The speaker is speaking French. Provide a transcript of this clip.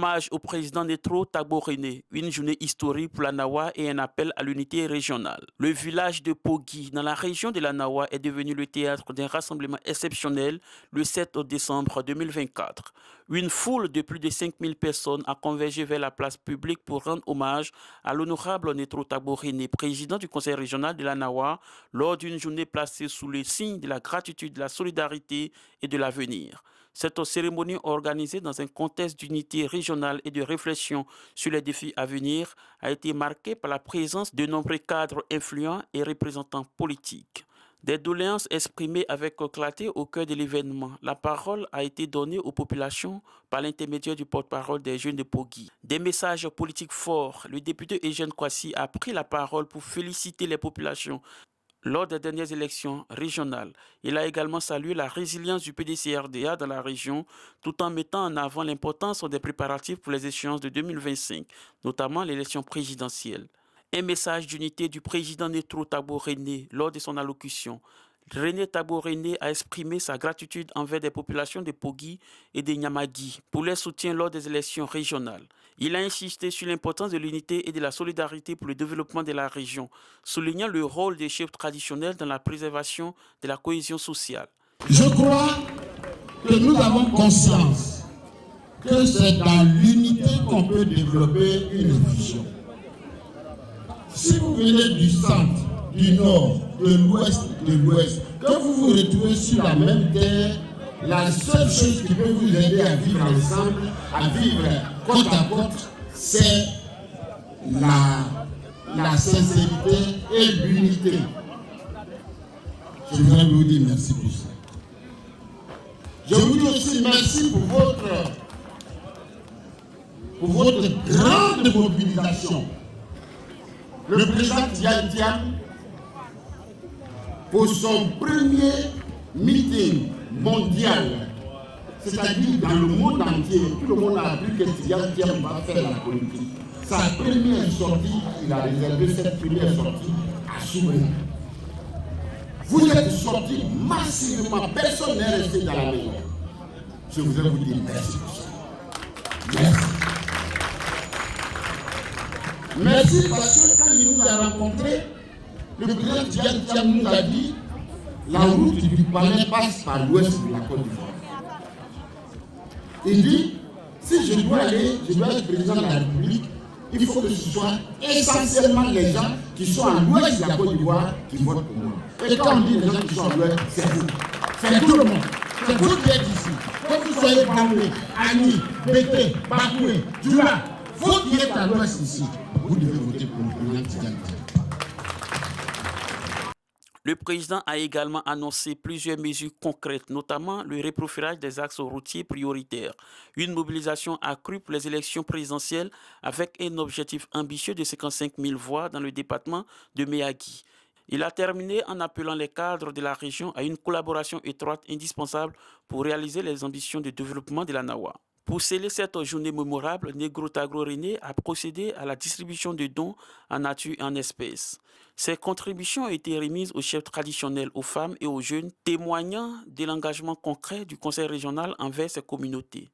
Hommage au président Netro Tagbo-René, une journée historique pour la Nawa et un appel à l'unité régionale. Le village de Pogui, dans la région de la Nawa, est devenu le théâtre d'un rassemblement exceptionnel le 7 décembre 2024. Une foule de plus de 5000 personnes a convergé vers la place publique pour rendre hommage à l'honorable Netro Tagbo-René, président du conseil régional de la Nawa, lors d'une journée placée sous le signe de la gratitude, de la solidarité et de l'avenir. Cette cérémonie organisée dans un contexte d'unité régionale et de réflexion sur les défis à venir a été marquée par la présence de nombreux cadres influents et représentants politiques. Des doléances exprimées avec clarté au cœur de l'événement. La parole a été donnée aux populations par l'intermédiaire du porte-parole des jeunes de Pogui. Des messages politiques forts. Le député Eugène Kwasi a pris la parole pour féliciter les populations lors des dernières élections régionales. Il a également salué la résilience du PDCRDA dans la région, tout en mettant en avant l'importance des préparatifs pour les échéances de 2025, notamment l'élection présidentielle. Un message d'unité du président Netro Tagbo-René lors de son allocution. René Tagbo-René a exprimé sa gratitude envers des populations de Pogui et de Nyamadi pour leur soutien lors des élections régionales. Il a insisté sur l'importance de l'unité et de la solidarité pour le développement de la région, soulignant le rôle des chefs traditionnels dans la préservation de la cohésion sociale. Je crois que nous avons conscience que c'est dans l'unité qu'on peut développer une vision. Si vous venez du centre, du nord, de l'ouest, que vous vous retrouvez sur la même terre, la seule chose qui peut vous aider à vivre ensemble, à vivre côte à côte, c'est la sincérité et l'unité. Je voudrais vous dire merci pour ça. Je vous dis aussi merci pour votre grande mobilisation. Le président Tian, pour son premier meeting mondial, c'est-à-dire dans le monde entier, tout le monde a appris que Tian va faire la politique. Sa première sortie, il a réservé cette première sortie à Soumé. Vous êtes sortis massivement, personne n'est resté dans la maison. Je voudrais vous dire merci pour ça. Merci. Merci parce que quand il nous a rencontrés, le président Tian nous a dit la route du palais passe par l'ouest de la Côte d'Ivoire. Il dit, si je dois être président de la République, il faut que ce soit essentiellement les gens qui sont à l'ouest de la Côte d'Ivoire qui votent pour moi. Et quand on dit les gens qui sont à l'ouest, c'est vous. C'est tout le monde. C'est vous qui êtes ici. Que vous soyez Bangui, Ani, Bété, Bakoué, Djoula, vous qui êtes à l'ouest ici, vous devez voter pour le président Tidiane. Le président a également annoncé plusieurs mesures concrètes, notamment le reprofilage des axes routiers prioritaires, une mobilisation accrue pour les élections présidentielles avec un objectif ambitieux de 55 000 voix dans le département de Méagui. Il a terminé en appelant les cadres de la région à une collaboration étroite indispensable pour réaliser les ambitions de développement de la Nawa. Pour sceller cette journée mémorable, Netro Tagbo-René a procédé à la distribution de dons en nature et en espèces. Ces contributions ont été remises aux chefs traditionnels, aux femmes et aux jeunes, témoignant de l'engagement concret du conseil régional envers ces communautés.